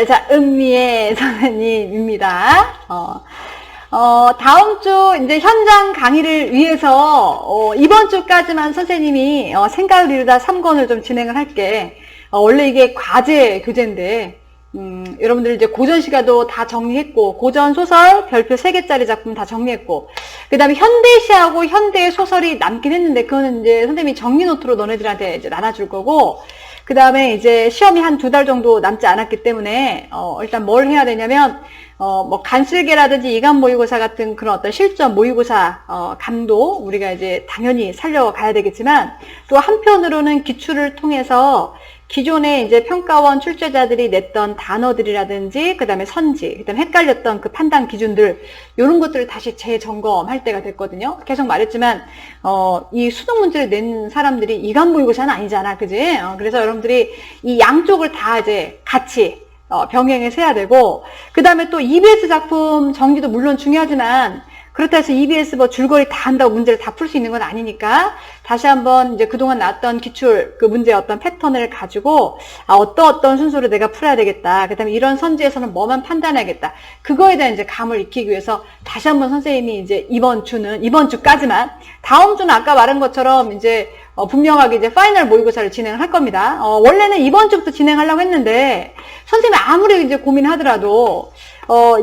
자, 은미의 선생님입니다. 다음 주 이제 현장 강의를 위해서 이번 주까지만 선생님이 생각을 이루다 3권을 좀 진행을 할게. 원래 이게 과제 교재인데 여러분들 이제 고전 시가도 다 정리했고, 고전 소설 별표 3개짜리 작품 다 정리했고, 그 다음에 현대시하고 현대 소설이 남긴 했는데, 그거는 이제 선생님이 정리 노트로 너네들한테 이제 나눠줄 거고, 그 다음에 이제 시험이 한 2달 정도 남지 않았기 때문에, 일단 뭘 해야 되냐면, 뭐 간슬개라든지 이간 모의고사 같은 그런 어떤 실전 모의고사, 감도 우리가 이제 당연히 살려가야 되겠지만, 또 한편으로는 기출을 통해서 기존에 이제 평가원 출제자들이 냈던 단어들이라든지, 그 다음에 선지, 그 다음에 헷갈렸던 그 판단 기준들, 이런 것들을 다시 재점검할 때가 됐거든요. 계속 말했지만, 이 수능 문제를 낸 사람들이 이간 모의고사는 아니잖아. 그지? 그래서 여러분들이 이 양쪽을 다 이제 같이 병행해서 해야 되고, 그 다음에 또 EBS 작품 정리도 물론 중요하지만, 그렇다 해서 EBS 뭐 줄거리 다 한다고 문제를 다 풀 수 있는 건 아니니까, 다시 한번 이제 그동안 나왔던 기출, 그 문제의 어떤 패턴을 가지고, 어떤 순서로 내가 풀어야 되겠다. 그 다음에 이런 선지에서는 뭐만 판단해야겠다. 그거에 대한 이제 감을 익히기 위해서 다시 한번 선생님이 이제 이번 주까지만, 다음 주는 아까 말한 것처럼 이제 분명하게 이제 파이널 모의고사를 진행을 할 겁니다. 원래는 이번 주부터 진행하려고 했는데, 선생님이 아무리 이제 고민하더라도,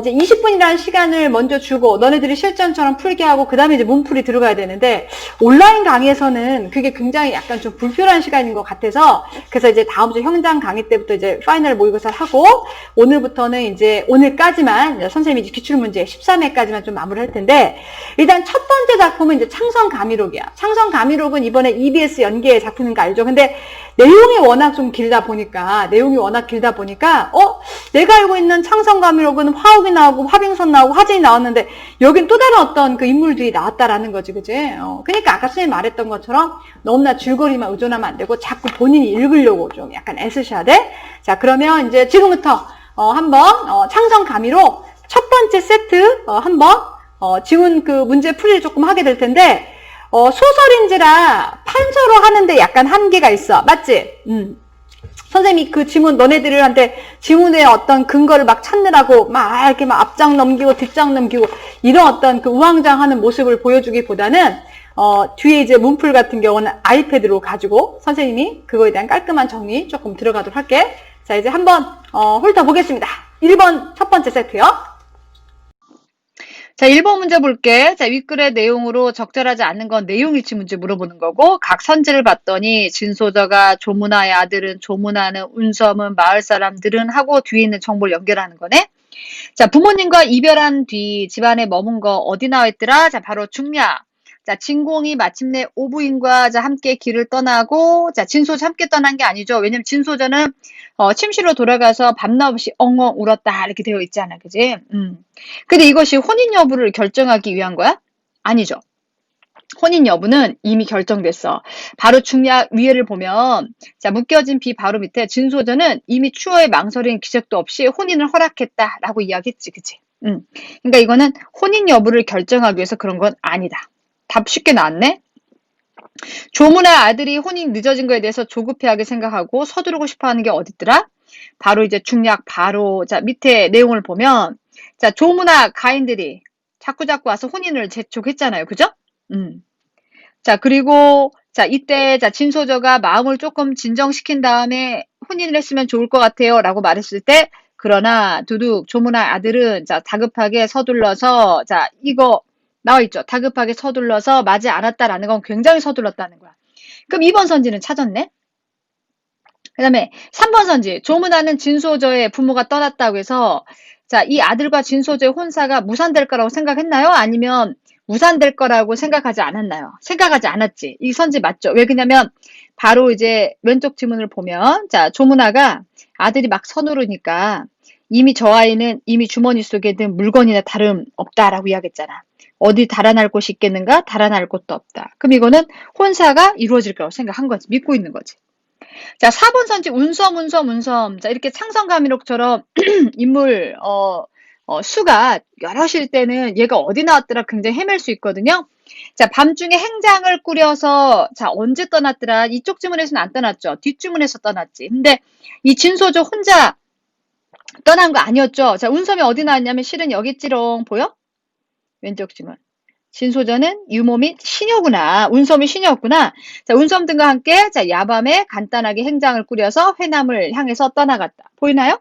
이제 20분이라는 시간을 먼저 주고, 너네들이 실전처럼 풀게 하고, 그 다음에 이제 문풀이 들어가야 되는데, 온라인 강의에서는 그게 굉장히 약간 좀 불필요한 시간인 것 같아서, 그래서 이제 다음 주 현장 강의 때부터 이제 파이널 모의고사를 하고, 오늘부터는 이제 오늘까지만, 선생님이 이제 기출문제 13회까지만 좀 마무리 할 텐데, 일단 첫 번째 작품은 이제 창성가미록이야. 창성가미록은 이번에 EBS 연계 작품인 거 알죠? 근데 내용이 워낙 길다 보니까, 내가 알고 있는 창성가미록은 화욱이 나오고 화빙선 나오고 화진이 나왔는데 여긴 또 다른 어떤 그 인물들이 나왔다라는 거지, 그지? 그러니까 아까 선생님이 말했던 것처럼 너무나 줄거리만 의존하면 안 되고 자꾸 본인이 읽으려고 좀 약간 애쓰셔야 돼. 자, 그러면 이제 지금부터 한번 창성가미록 첫 번째 세트 한번 지문 그 문제 풀이를 조금 하게 될 텐데, 소설인지라 판서로 하는데 약간 한계가 있어. 맞지? 선생님이 그 지문, 너네들한테 지문의 어떤 근거를 막 찾느라고 막 이렇게 막 앞장 넘기고 뒷장 넘기고 이런 어떤 그 우왕좌왕하는 모습을 보여주기보다는, 뒤에 이제 문풀 같은 경우는 아이패드로 가지고 선생님이 그거에 대한 깔끔한 정리 조금 들어가도록 할게. 자, 이제 한번, 훑어보겠습니다. 1번 첫 번째 세트요. 자, 1번 문제 볼게. 자, 윗글의 내용으로 적절하지 않는 건 내용 일치 문제 물어보는 거고, 각 선지를 봤더니 진소저가 조문아의 아들은, 조문아는, 운섬은, 마을 사람들은 하고 뒤에 있는 정보를 연결하는 거네. 자, 부모님과 이별한 뒤 집안에 머문 거 어디 나와 있더라? 자, 바로 중야. 자, 진공이 마침내 오부인과 함께 길을 떠나고, 자, 진소저 함께 떠난 게 아니죠. 왜냐면 진소저는 침실로 돌아가서 밤낮 없이 엉엉 울었다 이렇게 되어 있잖아, 그지? 근데 이것이 혼인 여부를 결정하기 위한 거야? 아니죠. 혼인 여부는 이미 결정됐어. 바로 중야 위에를 보면, 자, 묶여진 비 바로 밑에 진소저는 이미 추호의 망설인 기색도 없이 혼인을 허락했다라고 이야기했지, 그치? 그러니까 이거는 혼인 여부를 결정하기 위해서 그런 건 아니다. 답 쉽게 나왔네? 조문의 아들이 혼인 늦어진 거에 대해서 조급해하게 생각하고 서두르고 싶어 하는 게 어딨더라? 바로 이제 중약 바로, 자, 밑에 내용을 보면, 자, 조문아 가인들이 자꾸 와서 혼인을 재촉했잖아요. 그죠? 자, 그리고, 자, 이때, 자, 진소저가 마음을 조금 진정시킨 다음에 혼인을 했으면 좋을 것 같아요. 라고 말했을 때, 그러나, 두둑, 조문아 아들은, 자, 다급하게 서둘러서, 자, 이거, 나와있죠. 다급하게 서둘러서 맞지 않았다라는 건 굉장히 서둘렀다는 거야. 그럼 2번 선지는 찾았네? 그 다음에 3번 선지, 조문아는 진소저의 부모가 떠났다고 해서, 자, 이 아들과 진소저의 혼사가 무산될 거라고 생각했나요? 아니면 무산될 거라고 생각하지 않았나요? 생각하지 않았지. 이 선지 맞죠? 왜 그러냐면, 바로 이제 왼쪽 지문을 보면, 자, 조문아가 아들이 막 서두르니까, 이미 저 아이는 이미 주머니 속에 든 물건이나 다름없다라고 이야기했잖아. 어디 달아날 곳이 있겠는가? 달아날 곳도 없다. 그럼 이거는 혼사가 이루어질 거라고 생각한 거지. 믿고 있는 거지. 자, 4번 선지 운섬. 자, 이렇게 창성가미록처럼 인물 수가 여럿일 때는 얘가 어디 나왔더라 굉장히 헤맬 수 있거든요. 자, 밤중에 행장을 꾸려서, 자, 언제 떠났더라? 이쪽 지문에서는 안 떠났죠. 뒷지문에서 떠났지. 근데 이 진소저 혼자 떠난 거 아니었죠. 자, 운섬이 어디 나왔냐면 실은 여기 있지롱. 보여? 왼쪽 지문. 진소저는 유모 및 시녀구나. 운섬이 시녀였구나. 자, 운섬 등과 함께 자, 야밤에 간단하게 행장을 꾸려서 회남을 향해서 떠나갔다. 보이나요?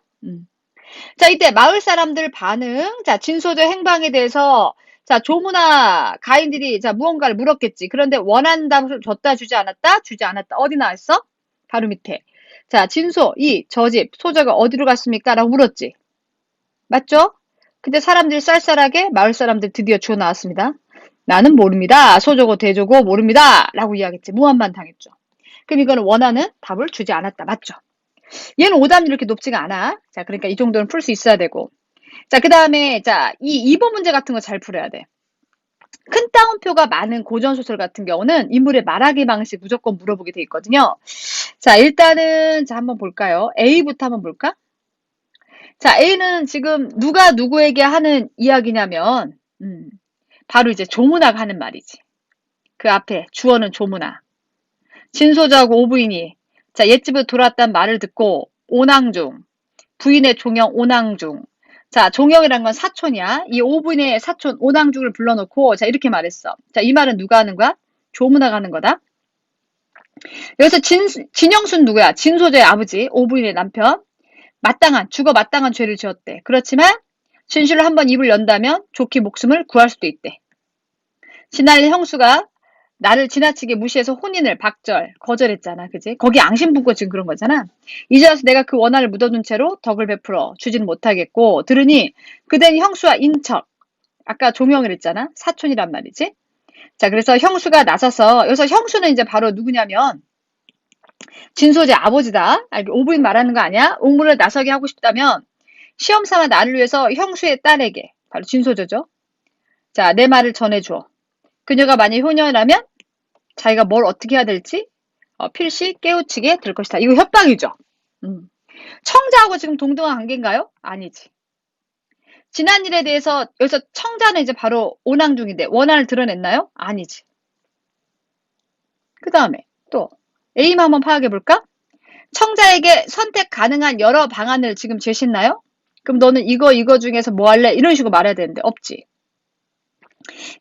자, 이때 마을 사람들 반응. 자, 진소저 행방에 대해서 자, 조무나 가인들이 자, 무언가를 물었겠지. 그런데 원하는 답을 줬다 주지 않았다? 주지 않았다. 어디 나왔어? 바로 밑에. 자, 진소, 저 집, 소저가 어디로 갔습니까? 라고 물었지. 맞죠? 근데 사람들이 쌀쌀하게 마을 사람들 드디어 주워 나왔습니다. 나는 모릅니다. 소저고 대저고 모릅니다. 라고 이야기했지. 무한반 당했죠. 그럼 이거는 원하는 답을 주지 않았다. 맞죠? 얘는 오답률이 이렇게 높지가 않아. 자, 그러니까 이 정도는 풀 수 있어야 되고. 자, 그 다음에, 자, 이 2번 문제 같은 거 잘 풀어야 돼. 큰 따옴표가 많은 고전소설 같은 경우는 인물의 말하기 방식 무조건 물어보게 돼 있거든요. 자, 일단은, 자, 한번 볼까요? A부터 한번 볼까? 자, A는 지금 누가 누구에게 하는 이야기냐면, 바로 이제 조문화가 하는 말이지. 그 앞에 주어는 조문화. 진소저하고 오부인이, 자, 옛집으로 돌아왔다는 말을 듣고, 오낭중, 부인의 종영 오낭중. 자, 종영이란 건 사촌이야. 이 오분의 사촌 오낭중을 불러놓고 자 이렇게 말했어. 자, 이 말은 누가 하는 거야? 조문화가 하는 거다. 여기서 진영순 누구야? 진소재의 아버지, 오부인의 남편. 죽어 마땅한 죄를 지었대. 그렇지만 진실로 한번 입을 연다면 좋게 목숨을 구할 수도 있대. 지난해 형수가 나를 지나치게 무시해서 혼인을 거절했잖아. 그지? 거기 앙심부고 지금 그런 거잖아. 이제 와서 내가 그 원한을 묻어둔 채로 덕을 베풀어 주지는 못하겠고 들으니 그댄 형수와 인척 아까 종영을 했잖아. 사촌이란 말이지. 자, 그래서 형수가 나서서 여기서 형수는 이제 바로 누구냐면 진소재 아버지다. 오부인 말하는 거 아니야? 옥문을 나서게 하고 싶다면 시험 삼아 나를 위해서 형수의 딸에게 바로 진소재죠. 자, 내 말을 전해줘. 그녀가 만약 효녀라면 자기가 뭘 어떻게 해야 될지 필시 깨우치게 될 것이다. 이거 협박이죠. 청자하고 지금 동등한 관계인가요? 아니지. 지난 일에 대해서 여기서 청자는 이제 바로 오낭중인데 원한을 드러냈나요? 아니지. 그 다음에 또 A만 한번 파악해 볼까? 청자에게 선택 가능한 여러 방안을 지금 제시했나요? 그럼 너는 이거 중에서 뭐 할래? 이런 식으로 말해야 되는데 없지.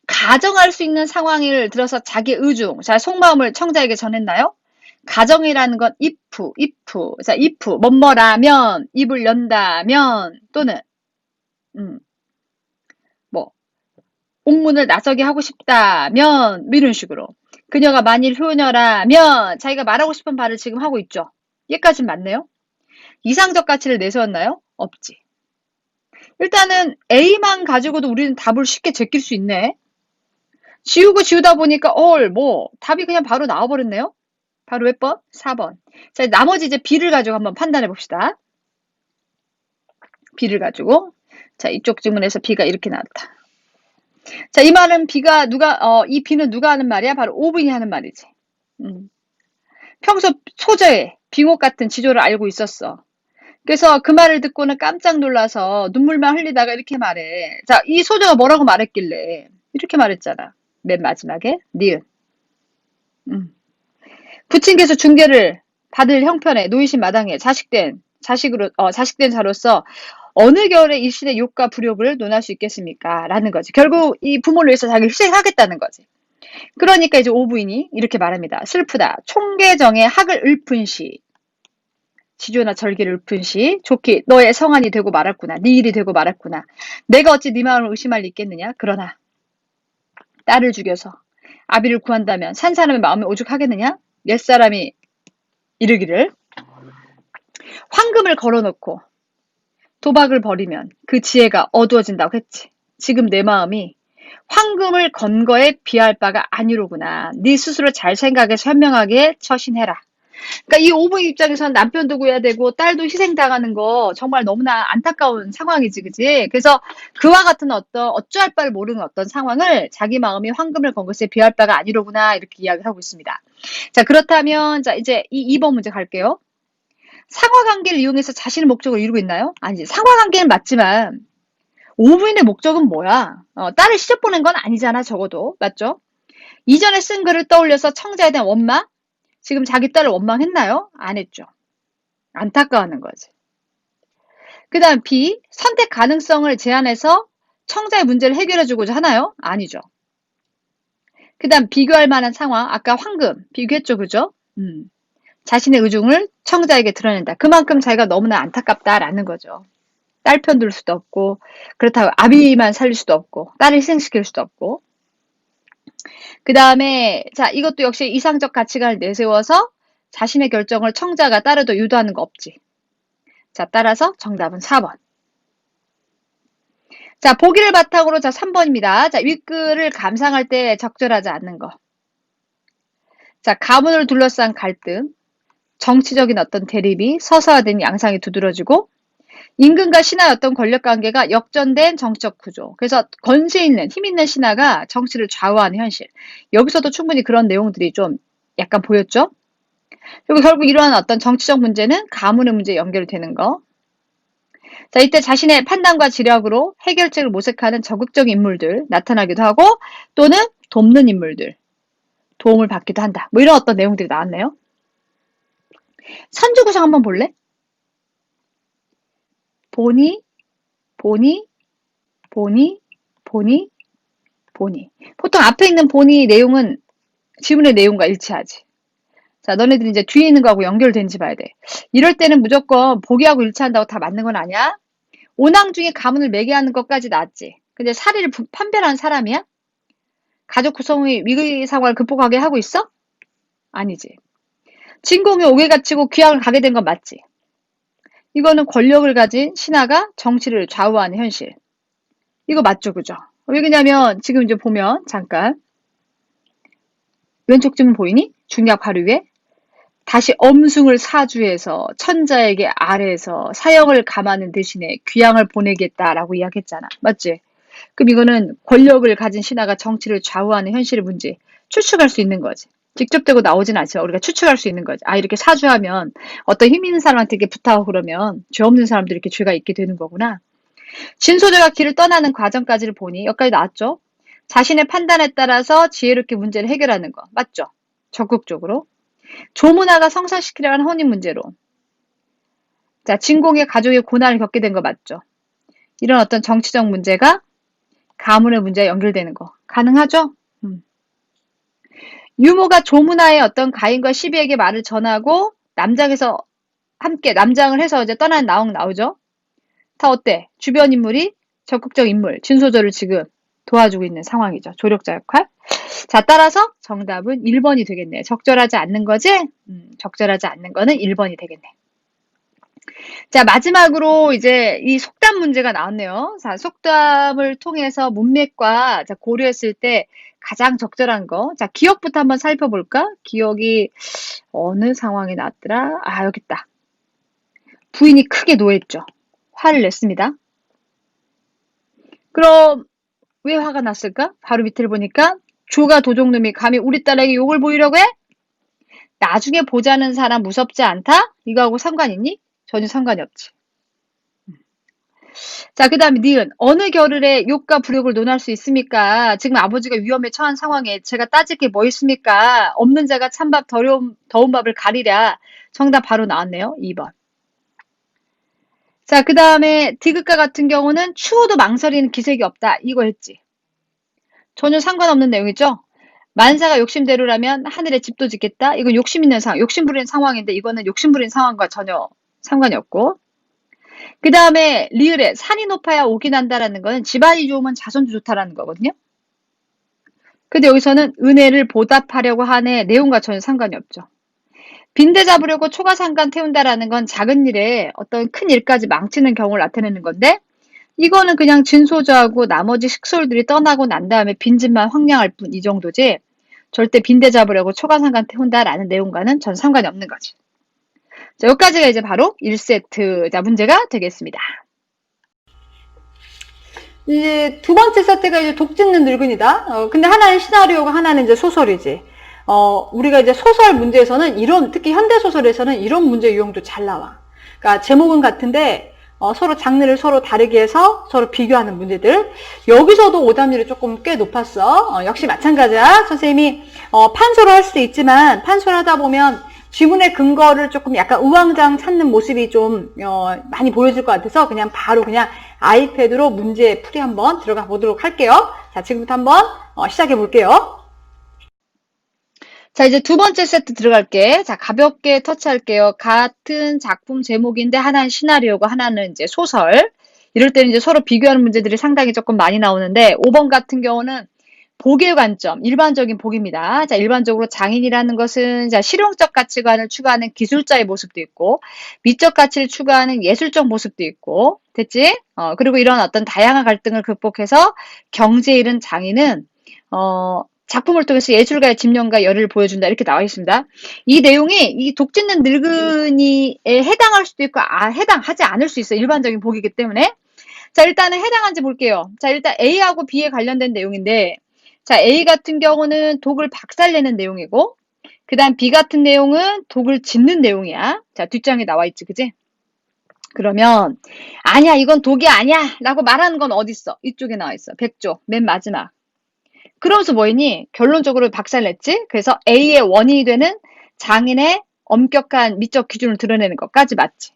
가정할 수 있는 상황을 들어서 자기 의중, 자 속마음을 청자에게 전했나요? 가정이라는 건 자 if 뭐뭐라면 입을 연다면 또는 뭐 옥문을 나서게 하고 싶다면 이런 식으로 그녀가 만일 효녀라면 자기가 말하고 싶은 말을 지금 하고 있죠. 얘까진 맞네요. 이상적 가치를 내세웠나요? 없지. 일단은 A만 가지고도 우리는 답을 쉽게 제낄 수 있네. 지우고 지우다 보니까 답이 그냥 바로 나와버렸네요. 바로 몇 번? 4번. 자, 나머지 이제 B를 가지고 한번 판단해 봅시다. B를 가지고. 자, 이쪽 지문에서 B가 이렇게 나왔다. 자, 이 말은 이 B는 누가 하는 말이야? 바로 오분이 하는 말이지. 평소 소저에 빙옥 같은 지조를 알고 있었어. 그래서 그 말을 듣고는 깜짝 놀라서 눈물만 흘리다가 이렇게 말해. 자, 이 소저가 뭐라고 말했길래? 이렇게 말했잖아. 맨 마지막에. 니은. 부친께서 중계를 받을 형편에 놓이신 마당에 자식된 자로서 어느 겨울에 일신의 욕과 불욕을 논할 수 있겠습니까? 라는 거지. 결국 이 부모를 위해서 자기를 희생하겠다는 거지. 그러니까 이제 오부인이 이렇게 말합니다. 슬프다. 총계정의 학을 읊은 시. 지조나 절기를 읊은 시. 좋기 너의 성안이 되고 말았구나. 네 일이 되고 말았구나. 내가 어찌 네 마음을 의심할 리 있겠느냐. 그러나 딸을 죽여서 아비를 구한다면 산 사람의 마음이 오죽하겠느냐. 옛사람이 이르기를 황금을 걸어놓고 도박을 벌이면 그 지혜가 어두워진다고 했지. 지금 내 마음이 황금을 건 거에 비할 바가 아니로구나. 네 스스로 잘 생각해서 현명하게 처신해라. 그러니까 이 오부의 입장에서는 남편도 구해야 되고 딸도 희생당하는 거 정말 너무나 안타까운 상황이지, 그지? 그래서 그와 같은 어쩌할 바를 모르는 어떤 상황을 자기 마음이 황금을 건 것에 비할 바가 아니로구나 이렇게 이야기를 하고 있습니다. 자, 그렇다면 자 이제 이 2번 문제 갈게요. 상하관계를 이용해서 자신의 목적을 이루고 있나요? 아니지. 상하관계는 맞지만 오부인의 목적은 뭐야? 딸을 시집 보낸 건 아니잖아, 적어도. 맞죠? 이전에 쓴 글을 떠올려서 청자에 대한 원망? 지금 자기 딸을 원망했나요? 안 했죠. 안타까워하는 거지. 그 다음 B, 선택 가능성을 제한해서 청자의 문제를 해결해주고자 하나요? 아니죠. 그 다음 비교할 만한 상황, 아까 황금 비교했죠, 그죠? 자신의 의중을 청자에게 드러낸다. 그만큼 자기가 너무나 안타깝다라는 거죠. 딸 편 들 수도 없고, 그렇다고 아비만 살릴 수도 없고, 딸을 희생시킬 수도 없고. 그 다음에 자, 이것도 역시 이상적 가치관을 내세워서 자신의 결정을 청자가 따르도 유도하는 거 없지. 자, 따라서 정답은 4번. 자, 보기를 바탕으로 자, 3번입니다. 자, 윗글을 감상할 때 적절하지 않는 거. 자, 가문을 둘러싼 갈등, 정치적인 어떤 대립이 서서화된 양상이 두드러지고, 임금과 신하의 어떤 권력관계가 역전된 정치적 구조. 그래서 권세 있는, 힘 있는 신하가 정치를 좌우하는 현실. 여기서도 충분히 그런 내용들이 좀 약간 보였죠? 그리고 결국 이러한 어떤 정치적 문제는 가문의 문제에 연결되는 거. 자, 이때 자신의 판단과 지략으로 해결책을 모색하는 적극적인 인물들 나타나기도 하고, 또는 돕는 인물들, 도움을 받기도 한다. 뭐 이런 어떤 내용들이 나왔네요. 선주 구성 한번 볼래? 보니. 보통 앞에 있는 보니 내용은 지문의 내용과 일치하지. 자, 너네들이 이제 뒤에 있는 거하고 연결되는지 봐야 돼. 이럴 때는 무조건 보기하고 일치한다고 다 맞는 건 아니야. 오낭 중에 가문을 매개하는 것까지 낫지. 근데 사리를 판별한 사람이야? 가족 구성의 위기 상황을 극복하게 하고 있어? 아니지. 진공에 옥에 갇히고 귀향을 가게 된 건 맞지. 이거는 권력을 가진 신하가 정치를 좌우하는 현실. 이거 맞죠, 그죠? 왜 그러냐면 지금 이제 보면 잠깐 왼쪽 지문 보이니? 중약 바로 위에 다시 엄승을 사주해서 천자에게 아래에서 사형을 감하는 대신에 귀향을 보내겠다라고 이야기했잖아. 맞지? 그럼 이거는 권력을 가진 신하가 정치를 좌우하는 현실의 문제 추측할 수 있는 거지. 직접되고 나오진 않지만 우리가 추측할 수 있는 거지. 아, 이렇게 사주하면 어떤 힘 있는 사람한테 이렇게 부탁하고 그러면 죄 없는 사람들이 이렇게 죄가 있게 되는 거구나. 진소재가 길을 떠나는 과정까지를 보니 여기까지 나왔죠. 자신의 판단에 따라서 지혜롭게 문제를 해결하는 거. 맞죠? 적극적으로. 조문화가 성사시키려는 혼인 문제로. 자, 진공의 가족의 고난을 겪게 된 거 맞죠? 이런 어떤 정치적 문제가 가문의 문제와 연결되는 거. 가능하죠? 유모가 조문화의 어떤 가인과 시비에게 말을 전하고 남장을 해서 이제 떠나는 나오죠? 다 어때? 주변 인물이 적극적 인물, 진소저를 지금 도와주고 있는 상황이죠. 조력자 역할. 자, 따라서 정답은 1번이 되겠네. 적절하지 않는 거지? 적절하지 않는 거는 1번이 되겠네. 자, 마지막으로 이제 이 속담 문제가 나왔네요. 자, 속담을 통해서 문맥과 고려했을 때 가장 적절한 거. 자, 기억부터 한번 살펴볼까? 기억이 어느 상황에 나왔더라? 아, 여기 있다. 부인이 크게 노했죠. 화를 냈습니다. 그럼 왜 화가 났을까? 바로 밑을 보니까 조가 도적놈이 감히 우리 딸에게 욕을 보이려고 해? 나중에 보자는 사람 무섭지 않다? 이거하고 상관 있니? 전혀 상관이 없지. 자, 그 다음에 니은. 어느 겨를에 욕과 불욕을 논할 수 있습니까? 지금 아버지가 위험에 처한 상황에 제가 따질 게 뭐 있습니까? 없는 자가 찬밥 더운 밥을 가리랴. 정답 바로 나왔네요. 2번. 자, 그 다음에 디귿과 같은 경우는 추워도 망설이는 기색이 없다. 이거 했지. 전혀 상관없는 내용이죠. 만사가 욕심대로라면 하늘에 집도 짓겠다. 이건 욕심 있는 상황, 욕심 부리는 상황인데 이거는 욕심 부리는 상황과 전혀 상관이 없고. 그 다음에 리을에 산이 높아야 옥이 난다라는 거는 집안이 좋으면 자손도 좋다라는 거거든요. 근데 여기서는 은혜를 보답하려고 하네. 내용과 전혀 상관이 없죠. 빈대 잡으려고 초가상간 태운다라는 건 작은 일에 어떤 큰 일까지 망치는 경우를 나타내는 건데 이거는 그냥 진소저하고 나머지 식솔들이 떠나고 난 다음에 빈집만 황량할 뿐 이 정도지 절대 빈대 잡으려고 초가상간 태운다라는 내용과는 전 상관이 없는 거지. 자, 여기까지가 이제 바로 1세트 자 문제가 되겠습니다. 이제 두 번째 세트가 이제 독짓는 늙은이다. 근데 하나는 시나리오고 하나는 이제 소설이지. 우리가 이제 소설 문제에서는 특히 현대소설에서는 이런 문제 유형도 잘 나와. 그러니까 제목은 같은데, 서로 장르를 서로 다르게 해서 서로 비교하는 문제들. 여기서도 오답률이 조금 꽤 높았어. 역시 마찬가지야. 선생님이, 판소를 할 수도 있지만, 판소를 하다 보면 지문의 근거를 조금 약간 우왕좌왕 찾는 모습이 좀 많이 보여질 것 같아서 그냥 바로 그냥 아이패드로 문제 풀이 한번 들어가 보도록 할게요. 자, 지금부터 한번 시작해 볼게요. 자, 이제 두 번째 세트 들어갈게. 자, 가볍게 터치할게요. 같은 작품 제목인데 하나는 시나리오고 하나는 이제 소설. 이럴 때는 이제 서로 비교하는 문제들이 상당히 조금 많이 나오는데 5번 같은 경우는 복의 관점, 일반적인 복입니다. 자, 일반적으로 장인이라는 것은 자, 실용적 가치관을 추구하는 기술자의 모습도 있고 미적 가치를 추구하는 예술적 모습도 있고 됐지? 그리고 이런 어떤 다양한 갈등을 극복해서 경지에 이른 장인은 작품을 통해서 예술가의 집념과 열의를 보여준다. 이렇게 나와 있습니다. 이 내용이 이 독짓는 늙은이에 해당할 수도 있고 해당하지 않을 수 있어요. 일반적인 복이기 때문에. 자, 일단은 해당한지 볼게요. 자, 일단 A하고 B에 관련된 내용인데 자, A 같은 경우는 독을 박살내는 내용이고 그 다음 B 같은 내용은 독을 짓는 내용이야. 자, 뒷장에 나와 있지, 그지? 그러면 아니야, 이건 독이 아니야 라고 말하는 건 어딨어? 이쪽에 나와 있어. 100조, 맨 마지막. 그러면서 뭐했니? 결론적으로 박살냈지? 그래서 A의 원인이 되는 장인의 엄격한 미적 기준을 드러내는 것까지 맞지.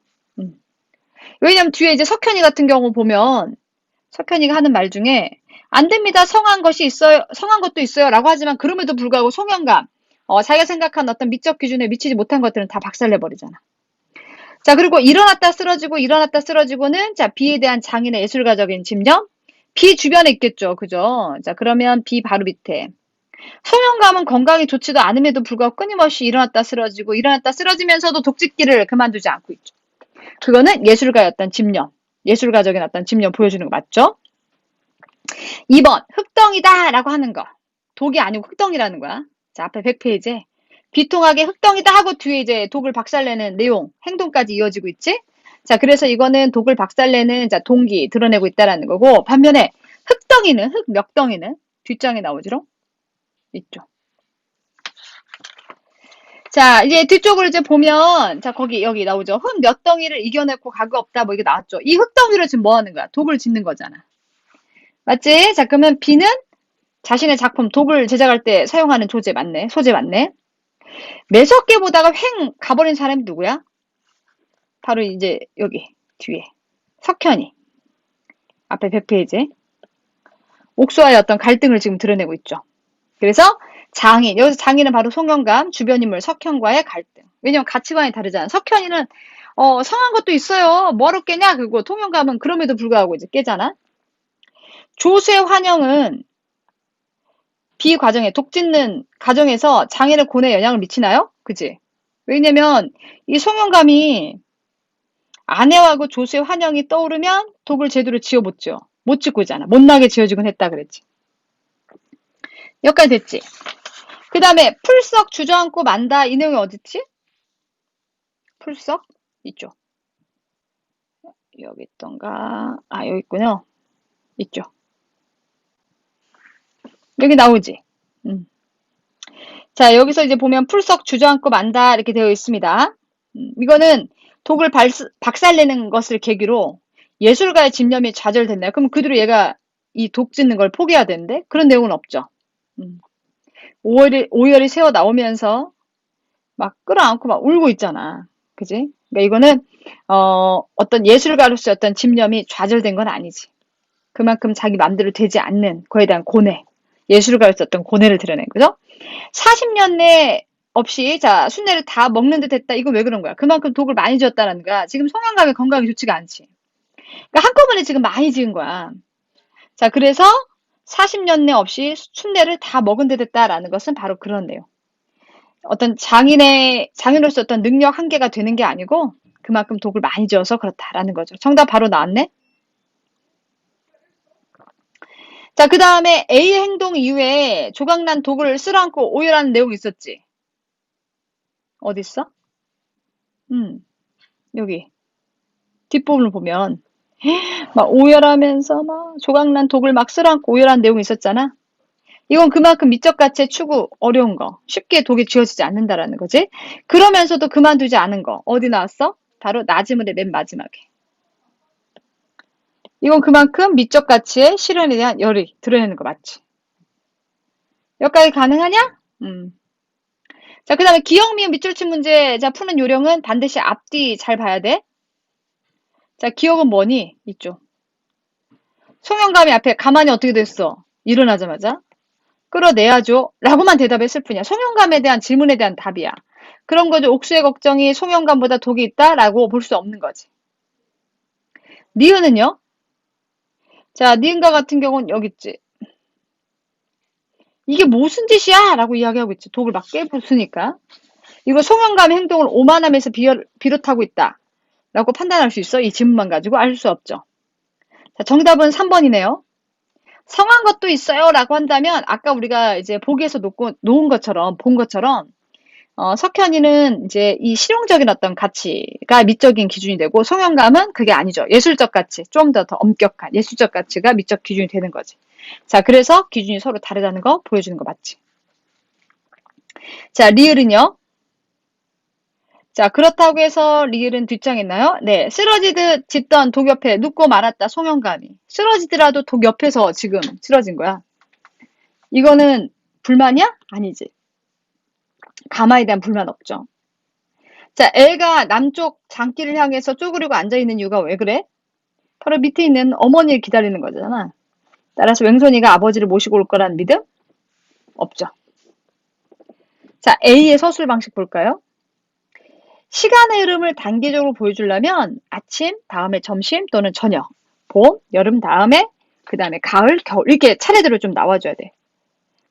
왜냐면 뒤에 이제 석현이 같은 경우 보면 석현이가 하는 말 중에 안 됩니다. 성한 것이 있어요. 성한 것도 있어요. 라고 하지만 그럼에도 불구하고 송영감, 자기가 생각한 어떤 미적 기준에 미치지 못한 것들은 다 박살내버리잖아. 자, 그리고 일어났다 쓰러지고는 자, B에 대한 장인의 예술가적인 집념, B 주변에 있겠죠. 그죠? 자, 그러면 B 바로 밑에. 송영감은 건강이 좋지도 않음에도 불구하고 끊임없이 일어났다 쓰러지면서도 독짓기를 그만두지 않고 있죠. 그거는 예술가의 어떤 집념, 예술가적인 어떤 집념 보여주는 거 맞죠? 2번, 흙덩이다 라고 하는 거. 독이 아니고 흙덩이라는 거야. 자, 앞에 100페이지에 비통하게 흙덩이다 하고 뒤에 이제 독을 박살내는 내용, 행동까지 이어지고 있지? 자, 그래서 이거는 독을 박살내는 자, 동기 드러내고 있다라는 거고 반면에 흙덩이는, 흙멱덩이는 뒷장에 나오지롱? 있죠. 자, 이제 뒤쪽으로 이제 보면, 자, 여기 나오죠. 흙 몇 덩이를 이겨내고 가그 없다, 뭐 이게 나왔죠. 이 흙덩이를 지금 뭐 하는 거야? 독을 짓는 거잖아. 맞지? 자, 그러면 B는 자신의 작품, 독을 제작할 때 사용하는 소재 맞네. 매섭게 보다가 횡 가버린 사람이 누구야? 바로 이제 여기, 뒤에. 석현이. 앞에 100페이지. 옥수와의 어떤 갈등을 지금 드러내고 있죠. 그래서 장인, 여기서 장인은 바로 송영감, 주변 인물 석현과의 갈등. 왜냐면 가치관이 다르잖아. 석현이는 성한 것도 있어요. 뭐하러 깨냐? 그리고 송영감은 그럼에도 불구하고 이제 깨잖아. 조수의 환영은 비과정에 독짓는 과정에서 장인의 고뇌에 영향을 미치나요? 그지? 왜냐면 이 송영감이 아내하고 조수의 환영이 떠오르면 독을 제대로 지어 못 지어. 못 짓고 있잖아. 못나게 지어지곤 했다 그랬지. 여기까지 됐지? 그 다음에 풀썩 주저앉고 만다 이 내용이 어딨지? 풀썩? 있죠. 여기 있던가. 아, 여기 있군요. 있죠. 여기 나오지. 자, 여기서 이제 보면 풀썩 주저앉고 만다 이렇게 되어 있습니다. 이거는 독을 박살내는 것을 계기로 예술가의 집념이 좌절됐나요? 그럼 그대로 얘가 이 독 짓는 걸 포기해야 되는데 그런 내용은 없죠. 오열이 새어 나오면서 막 끌어안고 막 울고 있잖아. 그지? 그러니까 이거는 어떤 예술가로서의 어떤 집념이 좌절된 건 아니지. 그만큼 자기 마음대로 되지 않는 거에 대한 고뇌, 예술가로서 어떤 고뇌를 드러낸 거죠. 40년 내 없이 자 순례를 다 먹는 듯 했다. 이거 왜 그런 거야? 그만큼 독을 많이 지었다는 거야. 지금 송영감의 건강이 좋지가 않지. 그러니까 한꺼번에 지금 많이 지은 거야. 자, 그래서 40년 내 없이 순례를 다 먹은 듯 했다라는 것은 바로 그런 내용. 어떤 장인으로서 어떤 능력 한계가 되는 게 아니고 그만큼 독을 많이 지어서 그렇다라는 거죠. 정답 바로 나왔네. 자, 그 다음에 A의 행동 이후에 조각난 독을 쓸어안고 오열하는 내용이 있었지. 어딨어? 여기 뒷부분을 보면 막 오열하면서 막 조각난 독을 막 쓸어안고 오열하는 내용이 있었잖아. 이건 그만큼 미적 가치의 추구 어려운 거, 쉽게 독이 지어지지 않는다라는 거지. 그러면서도 그만두지 않은 거 어디 나왔어? 바로 나지물의 맨 마지막에. 이건 그만큼 미적 가치의 실현에 대한 열의 드러내는 거 맞지? 여기까지 가능하냐? 자, 그 다음에 기역, 미음, 밑줄치 문제, 자, 푸는 요령은 반드시 앞뒤 잘 봐야 돼. 자, 기역은 뭐니? 이쪽. 송영감이 앞에 가만히 어떻게 됐어? 일어나자마자. 끌어내야죠. 라고만 대답했을 뿐이야. 송영감에 대한 질문에 대한 답이야. 그런 거죠. 옥수의 걱정이 송영감보다 독이 있다? 라고 볼 수 없는 거지. 니은은요? 자, 니은과 같은 경우는 여기 있지. 이게 무슨 짓이야? 라고 이야기하고 있지. 독을 막 깨부수니까. 이거 송영감의 행동을 오만함에서 비롯하고 있다. 라고 판단할 수 있어? 이 질문만 가지고 알 수 없죠. 자, 정답은 3번이네요. 성한 것도 있어요. 라고 한다면, 아까 우리가 이제 보기에서 놓은 것처럼, 본 것처럼, 석현이는 이제 이 실용적인 어떤 가치가 미적인 기준이 되고, 송영감은 그게 아니죠. 예술적 가치, 좀 더 엄격한 예술적 가치가 미적 기준이 되는 거지. 자, 그래서 기준이 서로 다르다는 거 보여주는 거 맞지? 자, 리을은요? 자, 그렇다고 해서 리을은 뒷장했나요? 네, 쓰러지듯 짖던 독 옆에 눕고 말았다, 송영감이. 쓰러지더라도 독 옆에서 지금 쓰러진 거야. 이거는 불만이야? 아니지. 가마에 대한 불만 없죠. 자, 애가 남쪽 장길을 향해서 쪼그리고 앉아있는 이유가 왜 그래? 바로 밑에 있는 어머니를 기다리는 거잖아. 따라서 웽손이가 아버지를 모시고 올 거라는 믿음? 없죠. 자, A의 서술 방식 볼까요? 시간의 흐름을 단계적으로 보여주려면 아침, 다음에 점심 또는 저녁, 봄, 여름 다음에 그 다음에 가을, 겨울 이렇게 차례대로 좀 나와줘야 돼.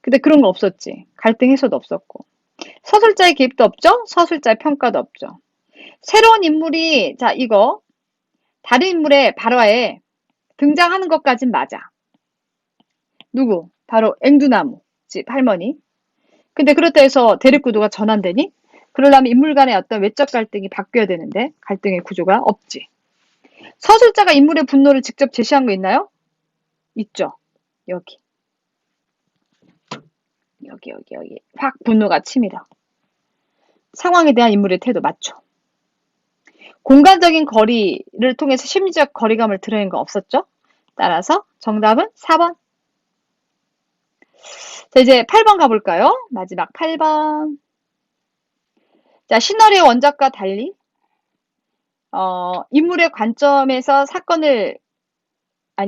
근데 그런 거 없었지. 갈등 해소도 없었고. 서술자의 개입도 없죠? 서술자의 평가도 없죠. 새로운 인물이 자 이거 다른 인물의 발화에 등장하는 것까진 맞아. 누구? 바로 앵두나무 집 할머니. 근데 그렇다 해서 대립구도가 전환되니? 그러려면 인물 간의 어떤 외적 갈등이 바뀌어야 되는데 갈등의 구조가 없지. 서술자가 인물의 분노를 직접 제시한 거 있나요? 있죠. 여기. 여기. 확 분노가 치밀어. 상황에 대한 인물의 태도 맞죠. 공간적인 거리를 통해서 심리적 거리감을 드러낸 거 없었죠? 따라서 정답은 4번. 자, 이제 8번 가볼까요? 마지막 8번. 자, 시나리오 원작과 달리 인물의 관점에서 사건을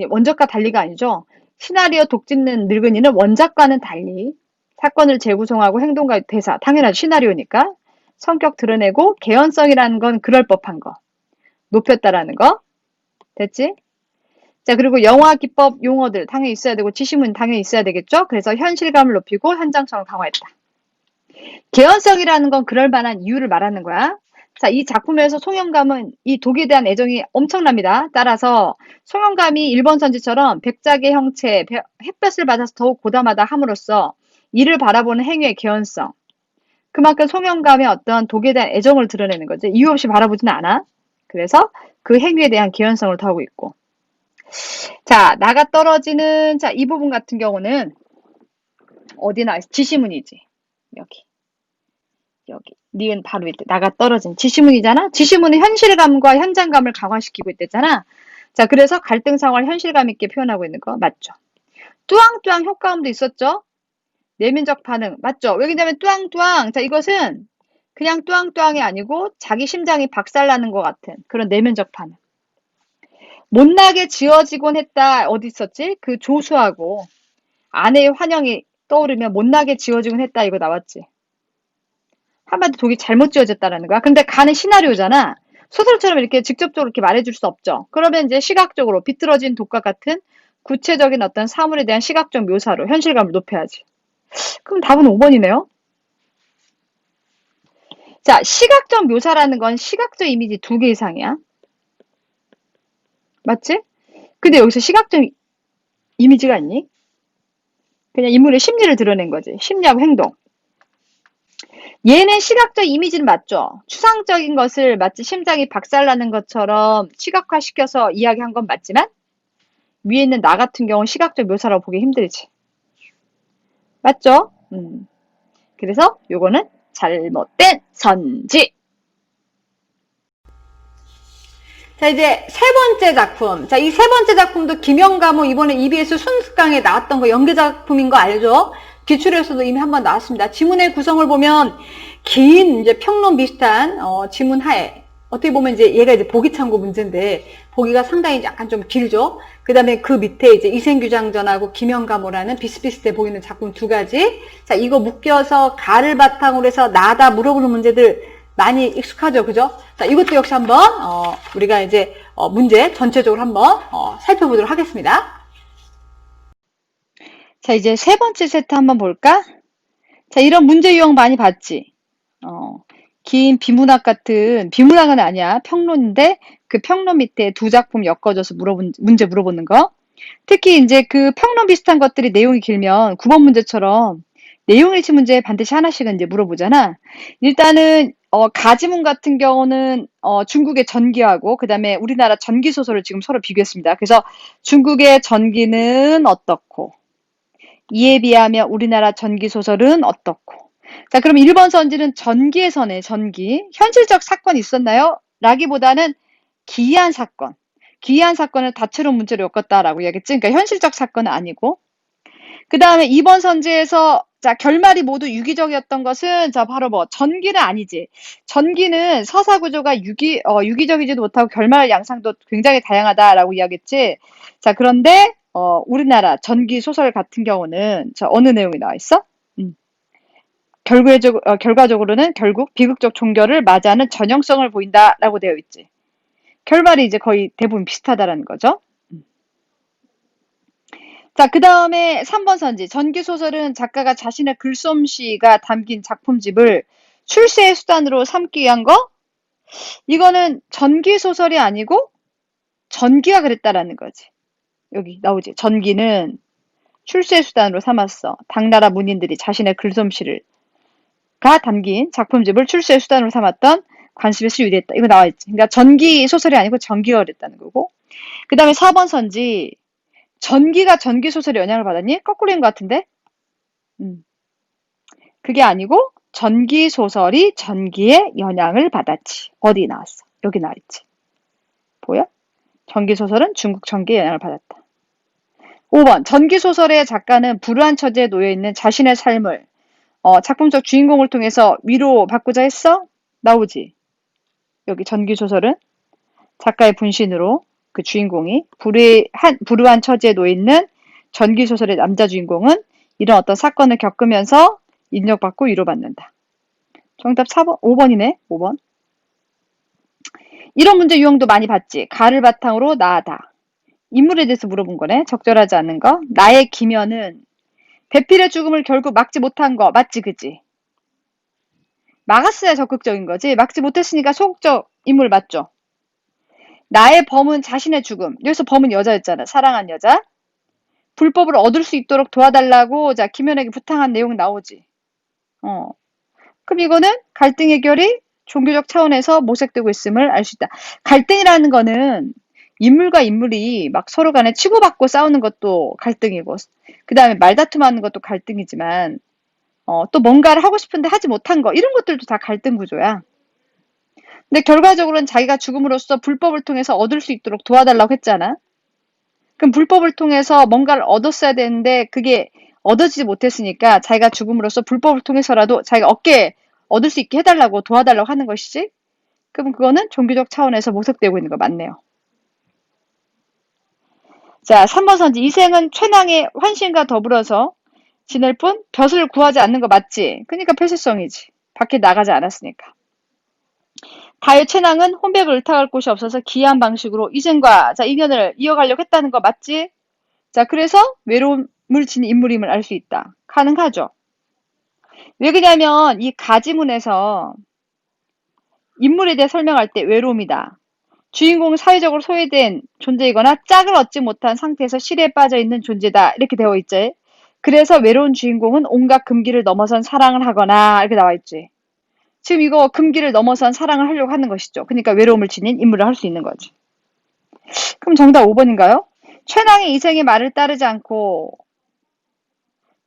원작과 달리가 아니죠. 시나리오 독짓는 늙은이는 원작과는 달리 사건을 재구성하고 행동과 대사, 당연하죠. 시나리오니까 성격 드러내고 개연성이라는 건 그럴 법한 거 높였다라는 거 됐지? 자, 그리고 영화 기법 용어들 당연히 있어야 되고 지시문 당연히 있어야 되겠죠. 그래서 현실감을 높이고 현장성을 강화했다. 개연성이라는 건 그럴 만한 이유를 말하는 거야. 자, 이 작품에서 송영감은 이 독에 대한 애정이 엄청납니다. 따라서 송영감이 일본 선지처럼 백작의 형체, 햇볕을 받아서 더욱 고담하다 함으로써 이를 바라보는 행위의 개연성. 그만큼 송영감의 어떤 독에 대한 애정을 드러내는 거지. 이유 없이 바라보지는 않아. 그래서 그 행위에 대한 개연성을 더하고 있고. 자, 나가 떨어지는 자, 이 부분 같은 경우는 어디나 지시문이지. 여기. 니은 바로 이때 나가 떨어진 지시문이잖아. 지시문은 현실감과 현장감을 강화시키고 있댔잖아. 자, 그래서 갈등 상황을 현실감 있게 표현하고 있는 거 맞죠? 뚜앙뚜앙 효과음도 있었죠? 내면적 반응 맞죠? 왜냐면 뚜앙뚜앙 자 이것은 그냥 뚜앙뚜앙이 아니고 자기 심장이 박살나는 것 같은 그런 내면적 반응. 못나게 지어지곤 했다 어디 있었지? 그 조수하고 아내의 환영이 떠오르면 못나게 지어지곤 했다 이거 나왔지. 한마디 독이 잘못 지어졌다라는 거야. 근데 가는 시나리오잖아. 소설처럼 이렇게 직접적으로 이렇게 말해줄 수 없죠. 그러면 이제 시각적으로 비틀어진 독과 같은 구체적인 어떤 사물에 대한 시각적 묘사로 현실감을 높여야지. 그럼 답은 5번이네요. 자, 시각적 묘사라는 건 시각적 이미지 2개 이상이야. 맞지? 근데 여기서 시각적 이미지가 있니? 그냥 인물의 심리를 드러낸 거지. 심리하고 행동. 얘는 시각적 이미지는 맞죠? 추상적인 것을 마치 심장이 박살나는 것처럼 시각화시켜서 이야기한 건 맞지만 위에 있는 나 같은 경우는 시각적 묘사라고 보기 힘들지. 맞죠? 그래서 요거는 잘못된 선지. 자, 이제 세 번째 작품. 자, 이 세 번째 작품도 김영감호 이번에 EBS 순습강에 나왔던 거 연기 작품인 거 알죠? 기출에서도 이미 한번 나왔습니다. 지문의 구성을 보면 긴 이제 평론 비슷한 지문 하에 어떻게 보면 이제 얘가 이제 보기 참고 문제인데 보기가 상당히 약간 좀 길죠. 그다음에 그 밑에 이제 이생규장전하고 김영가모라는 비슷비슷해 보이는 작품 두 가지. 자, 이거 묶여서 가를 바탕으로 해서 나다 물어보는 문제들 많이 익숙하죠, 그죠? 자, 이것도 역시 한번 우리가 이제 문제 전체적으로 한번 살펴보도록 하겠습니다. 자, 이제 세 번째 세트 한번 볼까? 자, 이런 문제 유형 많이 봤지? 긴 비문학 같은, 비문학은 아니야. 평론인데, 그 평론 밑에 두 작품 엮어줘서 문제 물어보는 거. 특히 이제 그 평론 비슷한 것들이 내용이 길면 9번 문제처럼 내용 일치 문제 반드시 하나씩은 이제 물어보잖아. 일단은, 가지문 같은 경우는, 중국의 전기하고, 그 다음에 우리나라 전기 소설을 지금 서로 비교했습니다. 그래서 중국의 전기는 어떻고, 이에 비하면 우리나라 전기 소설은 어떻고. 자, 그럼 1번 선지는 전기에서네, 전기. 현실적 사건이 있었나요? 라기보다는 기이한 사건. 기이한 사건을 다채로운 문제로 엮었다라고 이야기했지. 그러니까 현실적 사건은 아니고. 그 다음에 2번 선지에서 자, 결말이 모두 유기적이었던 것은 자, 바로 뭐 전기는 아니지. 전기는 서사 구조가 유기적이지도 못하고 결말 양상도 굉장히 다양하다라고 이야기했지. 자, 그런데 우리나라 전기 소설 같은 경우는 자, 어느 내용이 나와 있어? 결과적으로는 결국 비극적 종결을 맞이하는 전형성을 보인다라고 되어 있지. 결말이 이제 거의 대부분 비슷하다라는 거죠. 자, 그 다음에 3번 선지. 전기소설은 작가가 자신의 글솜씨가 담긴 작품집을 출세의 수단으로 삼기 위한 거? 이거는 전기소설이 아니고 전기가 그랬다라는 거지. 여기 나오지. 전기는 출세의 수단으로 삼았어. 당나라 문인들이 자신의 글솜씨가 담긴 작품집을 출세의 수단으로 삼았던 관습에서 유리했다. 이거 나와 있지. 그러니까 전기 소설이 아니고 전기가 그랬다는 거고. 그 다음에 4번 선지. 전기가 전기 소설에 영향을 받았니? 거꾸로인 것 같은데? 그게 아니고 전기 소설이 전기에 영향을 받았지. 어디 나왔어? 여기 나와 있지. 보여? 전기 소설은 중국 전기에 영향을 받았다. 5번 전기 소설의 작가는 불우한 처지에 놓여 있는 자신의 삶을 작품적 주인공을 통해서 위로받고자 했어? 나오지. 여기 전기 소설은 작가의 분신으로 그 주인공이 불우한 처지에 놓여 있는 전기 소설의 남자 주인공은 이런 어떤 사건을 겪으면서 인정받고 위로받는다. 정답 4번, 5번이네. 5번. 이런 문제 유형도 많이 봤지. 가를 바탕으로 나다. 인물에 대해서 물어본 거네. 적절하지 않은 거. 나의 기면은 배필의 죽음을 결국 막지 못한 거. 맞지, 그지? 막았어야 적극적인 거지. 막지 못했으니까 소극적 인물 맞죠? 나의 범은 자신의 죽음. 여기서 범은 여자였잖아. 사랑한 여자. 불법을 얻을 수 있도록 도와달라고 자 김연에게 부탁한 내용 나오지. 그럼 이거는 갈등 해결이 종교적 차원에서 모색되고 있음을 알 수 있다. 갈등이라는 거는 인물과 인물이 막 서로 간에 치고받고 싸우는 것도 갈등이고, 그 다음에 말다툼하는 것도 갈등이지만, 또 뭔가를 하고 싶은데 하지 못한 거, 이런 것들도 다 갈등 구조야. 근데 결과적으로는 자기가 죽음으로써 불법을 통해서 얻을 수 있도록 도와달라고 했잖아. 그럼 불법을 통해서 뭔가를 얻었어야 되는데 그게 얻어지지 못했으니까 자기가 죽음으로써 불법을 통해서라도 자기가 얻을 수 있게 해달라고 도와달라고 하는 것이지. 그럼 그거는 종교적 차원에서 모색되고 있는 거 맞네요. 자, 3번 선지. 이생은 최낭의 환신과 더불어서 지낼 뿐 벼슬을 구하지 않는 거 맞지? 그러니까 폐쇄성이지. 밖에 나가지 않았으니까. 다의 최낭은 혼백을 의탁할 곳이 없어서 기이한 방식으로 이생과 인연을 이어가려고 했다는 거 맞지? 자, 그래서 외로움을 지닌 인물임을 알 수 있다. 가능하죠. 왜 그러냐면 이 가지문에서 인물에 대해 설명할 때 외로움이다. 주인공은 사회적으로 소외된 존재이거나 짝을 얻지 못한 상태에서 실에 빠져 있는 존재다. 이렇게 되어 있지. 그래서 외로운 주인공은 온갖 금기를 넘어선 사랑을 하거나 이렇게 나와 있지. 지금 이거 금기를 넘어선 사랑을 하려고 하는 것이죠. 그러니까 외로움을 지닌 인물을 할 수 있는 거지. 그럼 정답 5번인가요? 최낭의 이생의 말을 따르지 않고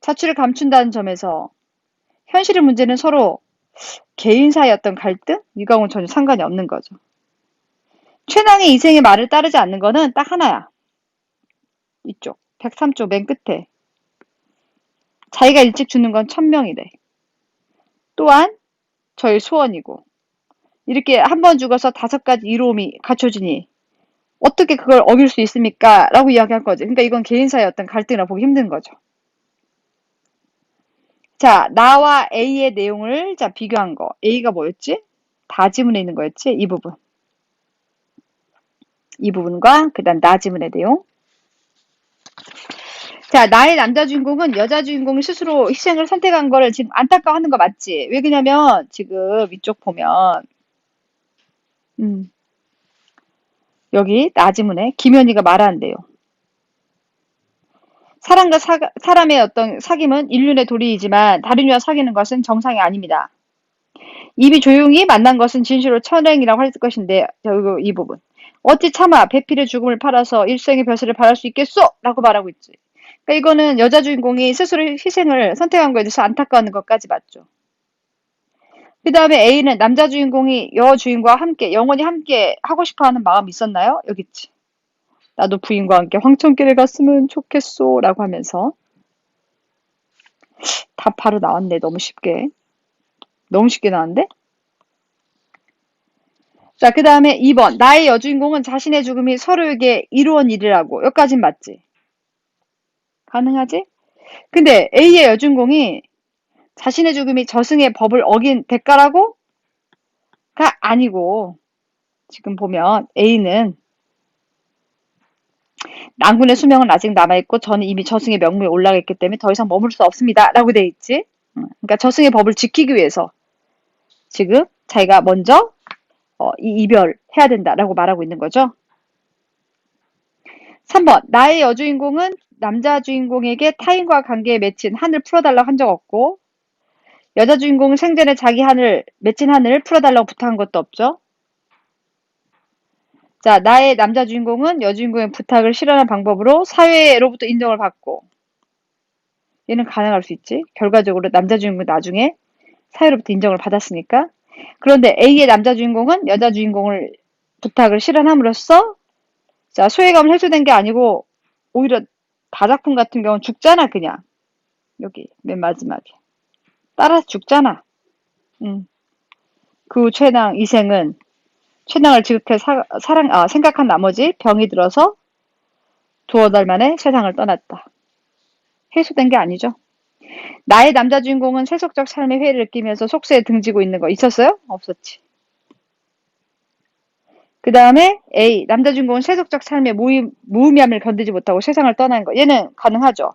자취를 감춘다는 점에서 현실의 문제는 서로 개인 사이의 어떤 갈등? 이거하고는 전혀 상관이 없는 거죠. 최낭의 이생의 말을 따르지 않는 거는 딱 하나야. 이쪽. 103쪽 맨 끝에. 자기가 일찍 죽는 건 천명이래. 또한 저의 소원이고. 이렇게 한 번 죽어서 5가지 이로움이 갖춰지니 어떻게 그걸 어길 수 있습니까? 라고 이야기할 거지. 그러니까 이건 개인 사이의 어떤 갈등이라 보기 힘든 거죠. 자, 나와 A의 내용을 자 비교한 거. A가 뭐였지? 다지문에 있는 거였지? 이 부분. 이 부분과 그다음 나지문의 내용. 자, 나의 남자 주인공은 여자 주인공이 스스로 희생을 선택한 거를 지금 안타까워하는 거 맞지? 왜 그러냐면 지금 이쪽 보면 여기 나지문에 김연희가 말하는데요. 사람과 사람의 어떤 사귐은 인륜의 도리이지만 다른 이와 사귀는 것은 정상이 아닙니다. 입이 조용히 만난 것은 진실로 천행이라고 할 것인데 이 부분. 어찌 차마 배필의 죽음을 팔아서 일생의 벼슬을 바랄 수 있겠소? 라고 말하고 있지. 그러니까 이거는 여자 주인공이 스스로 희생을 선택한 거에 대해서 안타까워하는 것까지 맞죠. 그 다음에 A는 남자 주인공이 여 주인과 함께 영원히 함께 하고 싶어하는 마음이 있었나요? 여기 있지. 나도 부인과 함께 황천길에 갔으면 좋겠소 라고 하면서 답 바로 나왔네. 너무 쉽게. 너무 쉽게 나왔는데? 자, 그 다음에 2번. 나의 여주인공은 자신의 죽음이 서로에게 이루어진 일이라고. 여기까진 맞지? 가능하지? 근데 A의 여주인공이 자신의 죽음이 저승의 법을 어긴 대가라고? 가 아니고 지금 보면 A는 낭군의 수명은 아직 남아있고 저는 이미 저승의 명무에 올라가 있기 때문에 더 이상 머물 수 없습니다. 라고 돼 있지. 그러니까 저승의 법을 지키기 위해서 지금 자기가 먼저 이 이별해야 된다라고 말하고 있는 거죠. 3번. 나의 여주인공은 남자 주인공에게 타인과 관계에 맺힌 한을 풀어달라고 한 적 없고 여자 주인공은 생전에 자기 맺힌 한을 풀어달라고 부탁한 것도 없죠. 자, 나의 남자 주인공은 여주인공의 부탁을 실현한 방법으로 사회로부터 인정을 받고 얘는 가능할 수 있지. 결과적으로 남자 주인공은 나중에 사회로부터 인정을 받았으니까. 그런데 A의 남자 주인공은 여자 주인공을 부탁을 실현함으로써 자, 소외감을 해소된 게 아니고 오히려 다작품 같은 경우는 죽잖아 그냥. 여기 맨 마지막에. 따라서 죽잖아. 그 최낭 이생은 최낭을 지극히 생각한 나머지 병이 들어서 2-달 만에 세상을 떠났다. 해소된 게 아니죠. 나의 남자 주인공은 세속적 삶의 회의를 느끼면서 속세에 등지고 있는 거 있었어요? 없었지. 그 다음에 A. 남자 주인공은 세속적 삶의 무의미함을 견디지 못하고 세상을 떠난 거. 얘는 가능하죠.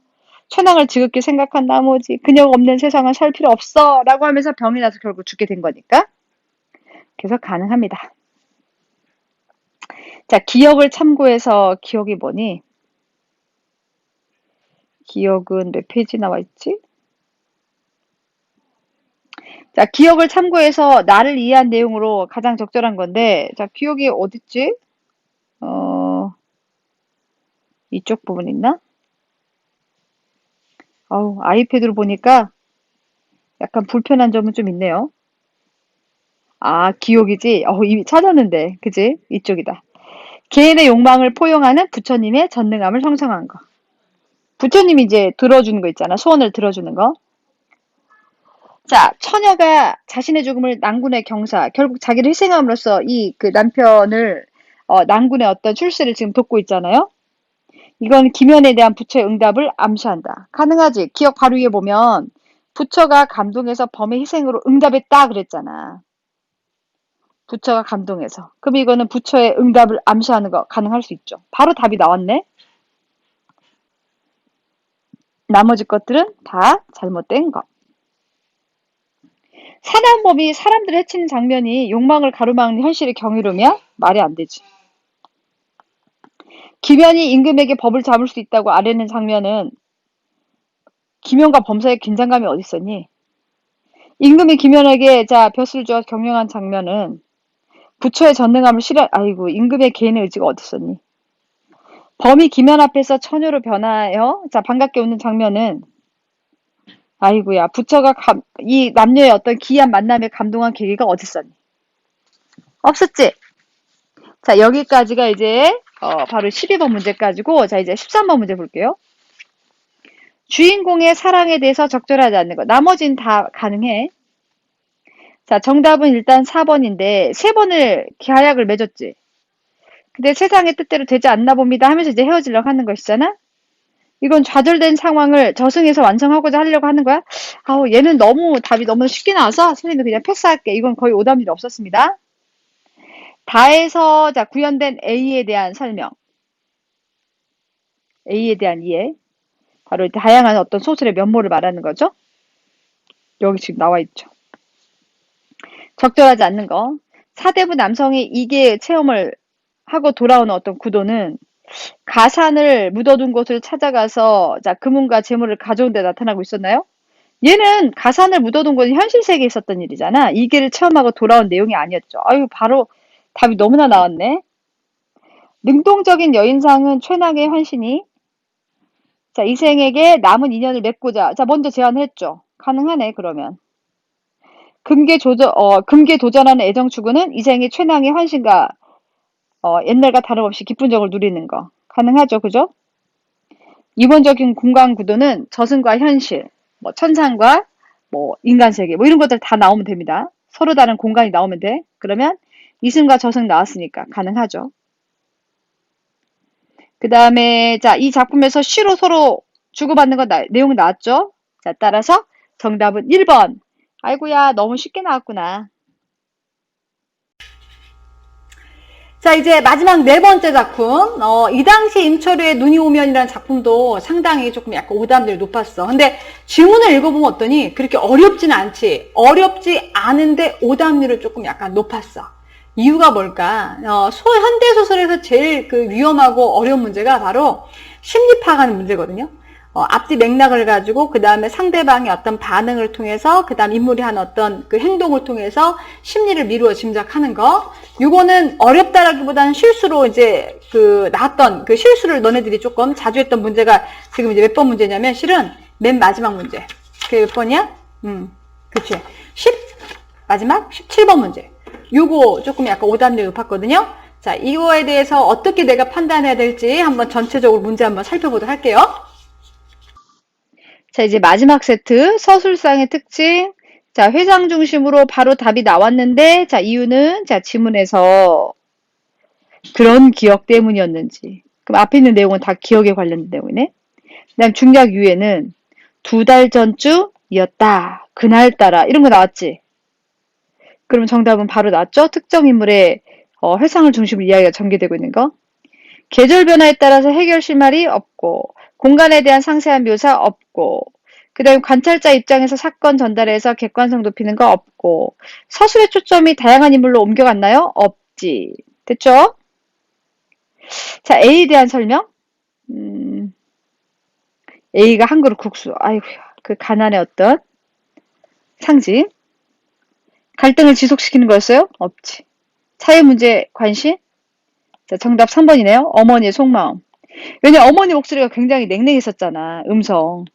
천황을 지극히 생각한 나머지 그녀가 없는 세상은 살 필요 없어 라고 하면서 병이 나서 결국 죽게 된 거니까. 그래서 가능합니다. 자, 기억을 참고해서 기억이 뭐니? 기억은 몇 페이지 나와 있지? 자, 기억을 참고해서 나를 이해한 내용으로 가장 적절한 건데, 자, 기억이 어딨지? 이쪽 부분 있나? 아이패드로 보니까 약간 불편한 점은 좀 있네요. 아, 기억이지? 이미 찾았는데, 그지? 이쪽이다. 개인의 욕망을 포용하는 부처님의 전능함을 형성한 거. 부처님이 이제 들어주는 거 있잖아. 소원을 들어주는 거. 자, 처녀가 자신의 죽음을 낭군의 경사, 결국 자기를 희생함으로써 그 남편을, 낭군의 어떤 출세를 지금 돕고 있잖아요. 이건 김연에 대한 부처의 응답을 암시한다. 가능하지? 기억 바로 위에 보면 부처가 감동해서 범의 희생으로 응답했다 그랬잖아. 부처가 감동해서. 그럼 이거는 부처의 응답을 암시하는 거 가능할 수 있죠. 바로 답이 나왔네. 나머지 것들은 다 잘못된 거. 사나운범이 사람들을 해치는 장면이 욕망을 가로막는 현실의 경이로면 말이 안 되지. 김연이 임금에게 법을 잡을 수 있다고 아뢰는 장면은 김연과 범사의 긴장감이 어디 있었니? 임금이 김연에게 벼슬을 주어 경영한 장면은 부처의 전능함을 임금의 개인의 의지가 어디 있었니? 범이 김연 앞에서 처녀로 변하여 반갑게 웃는 장면은 아이고야 부처가 이 남녀의 어떤 기이한 만남에 감동한 계기가 어디 있었니? 없었지? 자, 여기까지가 이제 바로 12번 문제까지고 자, 이제 13번 문제 볼게요. 주인공의 사랑에 대해서 적절하지 않는 거. 나머지는 다 가능해. 자, 정답은 일단 4번인데 3번을 계약을 맺었지. 근데 세상의 뜻대로 되지 않나 봅니다 하면서 이제 헤어지려고 하는 것이잖아. 이건 좌절된 상황을 저승에서 완성하고자 하려고 하는 거야. 아우, 얘는 답이 너무 쉽게 나와서 선생님도 그냥 패스할게. 이건 거의 오답률이 없었습니다. 다에서 자 구현된 A에 대한 설명. A에 대한 이해. 바로 다양한 어떤 소설의 면모를 말하는 거죠. 여기 지금 나와 있죠. 적절하지 않는 거. 사대부 남성이 이계 체험을 하고 돌아오는 어떤 구도는 가산을 묻어둔 곳을 찾아가서 자 금은과 재물을 가져온 데 나타나고 있었나요? 얘는 가산을 묻어둔 건 현실 세계에 있었던 일이잖아. 이계를 체험하고 돌아온 내용이 아니었죠. 아유, 바로 답이 너무나 나왔네. 능동적인 여인상은 최낙의 환신이 자 이생에게 남은 인연을 맺고자 자 먼저 제안했죠. 가능하네 그러면. 금계 도전하는 애정 추구는 이생의 최낭의 환신과 옛날과 다름없이 기쁜 정을 누리는 거. 가능하죠. 그죠? 이원적인 공간 구도는 저승과 현실, 뭐 천상과 뭐 인간 세계, 뭐 이런 것들 다 나오면 됩니다. 서로 다른 공간이 나오면 돼. 그러면 이승과 저승 나왔으니까 가능하죠. 그 다음에 자 이 작품에서 시로 서로 주고받는 거 내용 나왔죠. 자 따라서 정답은 1번. 아이고야 너무 쉽게 나왔구나. 자, 이제 마지막 4번째 작품. 이 당시 임철우의 눈이 오면이라는 작품도 상당히 조금 약간 오답률이 높았어. 근데 질문을 읽어보면 어떠니? 그렇게 어렵지는 않지. 어렵지 않은데 오답률을 조금 약간 높았어. 이유가 뭘까? 현대소설에서 제일 그 위험하고 어려운 문제가 바로 심리 파악하는 문제거든요. 앞뒤 맥락을 가지고 그 다음에 상대방의 어떤 반응을 통해서 그 다음 인물이 한 어떤 그 행동을 통해서 심리를 미루어 짐작하는 거. 이거는 어렵다라기보다는 실수로 이제 나왔던 그 실수를 너네들이 조금 자주 했던 문제가 지금 이제 몇 번 문제냐면 실은 맨 마지막 문제. 그게 몇 번이야? 그치. 마지막 17번 문제. 요거 조금 약간 오답률이 높았거든요. 자, 이거에 대해서 어떻게 내가 판단해야 될지 한번 전체적으로 문제 한번 살펴보도록 할게요. 자, 이제 마지막 세트, 서술상의 특징. 자, 회상 중심으로 바로 답이 나왔는데, 자, 이유는, 자, 지문에서 그런 기억 때문이었는지. 그럼 앞에 있는 내용은 다 기억에 관련된 내용이네. 그 다음 중략 유예는 2달 전쯤이었다. 그날따라. 이런 거 나왔지? 그럼 정답은 바로 나왔죠? 특정 인물의 회상을 중심으로 이야기가 전개되고 있는 거. 계절 변화에 따라서 해결 실마리 없고, 공간에 대한 상세한 묘사 없고, 그 다음에 관찰자 입장에서 사건 전달해서 객관성 높이는 거 없고, 서술의 초점이 다양한 인물로 옮겨갔나요? 없지. 됐죠? 자, A에 대한 설명. A가 한 그릇 국수. 아이고야, 그 가난의 어떤 상징. 갈등을 지속시키는 거였어요? 없지. 사회 문제 관심? 자, 정답 3번이네요. 어머니의 속마음. 왜냐면 어머니 목소리가 굉장히 냉랭했었잖아. 음성.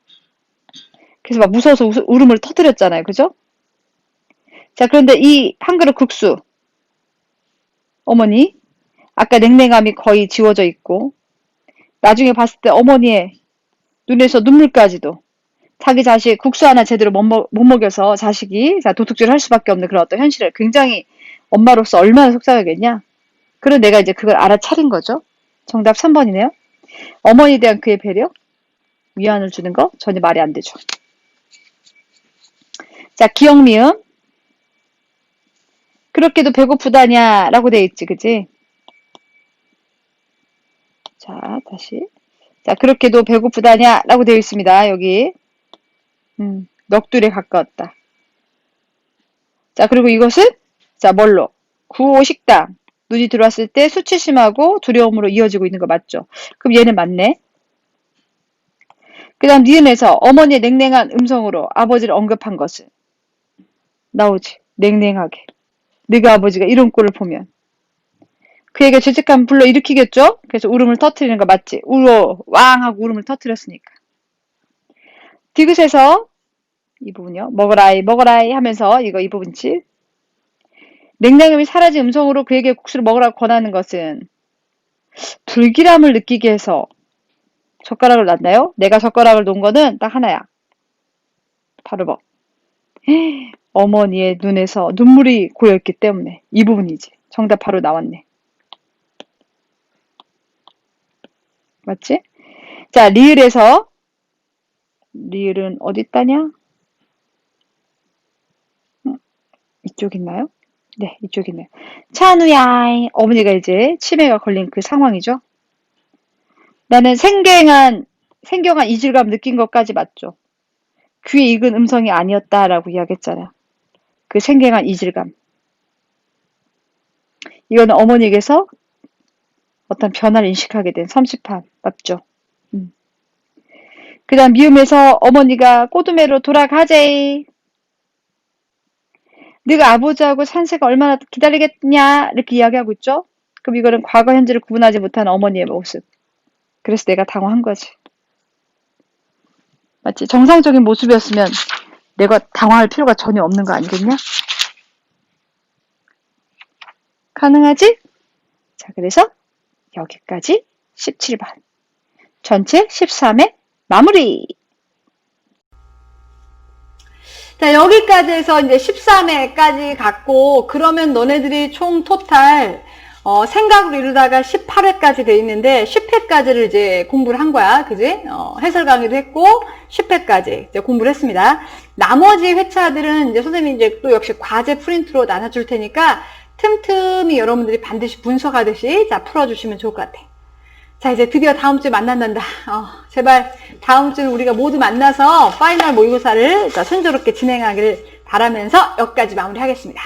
그래서 막 무서워서 울음을 터뜨렸잖아요. 그죠? 자, 그런데 이 한 그릇 국수. 어머니. 아까 냉랭함이 거의 지워져 있고 나중에 봤을 때 어머니의 눈에서 눈물까지도 자기 자식 국수 하나 제대로 못 먹여서 자식이 도둑질을 할 수밖에 없는 그런 어떤 현실을 굉장히 엄마로서 얼마나 속상하겠냐. 그래서 내가 이제 그걸 알아차린 거죠. 정답 3번이네요. 어머니에 대한 그의 배려, 위안을 주는 거 전혀 말이 안 되죠. 자, 기억 미음. 그렇게도 배고프다냐 라고 돼 있지, 그지? 자, 다시. 자, 그렇게도 배고프다냐 라고 되어 있습니다. 여기. 넋두리에 가까웠다. 자, 그리고 이것은 자, 뭘로? 구호 식당. 눈이 들어왔을 때 수치심하고 두려움으로 이어지고 있는 거 맞죠? 그럼 얘는 맞네. 그 다음 니은에서 어머니의 냉랭한 음성으로 아버지를 언급한 것은 나오지. 냉랭하게. 네가 아버지가 이런 꼴을 보면 그에게 죄책감 불러일으키겠죠? 그래서 울음을 터뜨리는 거 맞지? 울어 왕 하고 울음을 터뜨렸으니까. 디귿에서 이 부분이요. 먹어라이 먹어라이 하면서 이 부분치. 냉랭함이 사라진 음성으로 그에게 국수를 먹으라고 권하는 것은 불길함을 느끼게 해서 젓가락을 놨나요? 내가 젓가락을 놓은 거는 딱 하나야. 바로 뭐. 어머니의 눈에서 눈물이 고였기 때문에 이 부분이지. 정답 바로 나왔네. 맞지? 자, 리을에서 리을은 어디 있다냐? 이쪽 있나요? 네, 이쪽 있네요. 찬우야, 어머니가 이제 치매가 걸린 그 상황이죠. 나는 생경한 이질감 느낀 것까지 맞죠. 귀에 익은 음성이 아니었다라고 이야기했잖아. 그 생경한 이질감. 이거는 어머니에게서 어떤 변화를 인식하게 된 섬찟함 맞죠? 그 다음 미음에서 어머니가 꼬두매로 돌아가재. 네가 아버지하고 산세가 얼마나 기다리겠냐 이렇게 이야기하고 있죠. 그럼 이거는 과거 현재를 구분하지 못하는 어머니의 모습. 그래서 내가 당황한 거지. 맞지? 정상적인 모습이었으면 내가 당황할 필요가 전혀 없는 거 아니겠냐? 가능하지? 자, 그래서 여기까지 17번. 전체 13회 마무리! 자, 여기까지 해서 이제 13회까지 갔고, 그러면 너네들이 총 토탈, 생각으로 이루다가 18회까지 돼 있는데, 10회까지를 이제 공부를 한 거야. 그지? 해설 강의도 했고, 10회까지 이제 공부를 했습니다. 나머지 회차들은 이제 선생님이 이제 또 역시 과제 프린트로 나눠줄 테니까, 틈틈이 여러분들이 반드시 분석하듯이, 자, 풀어주시면 좋을 것 같아. 자, 이제 드디어 다음 주에 만난단다. 제발 다음 주는 우리가 모두 만나서 파이널 모의고사를 순조롭게 진행하기를 바라면서 여기까지 마무리하겠습니다.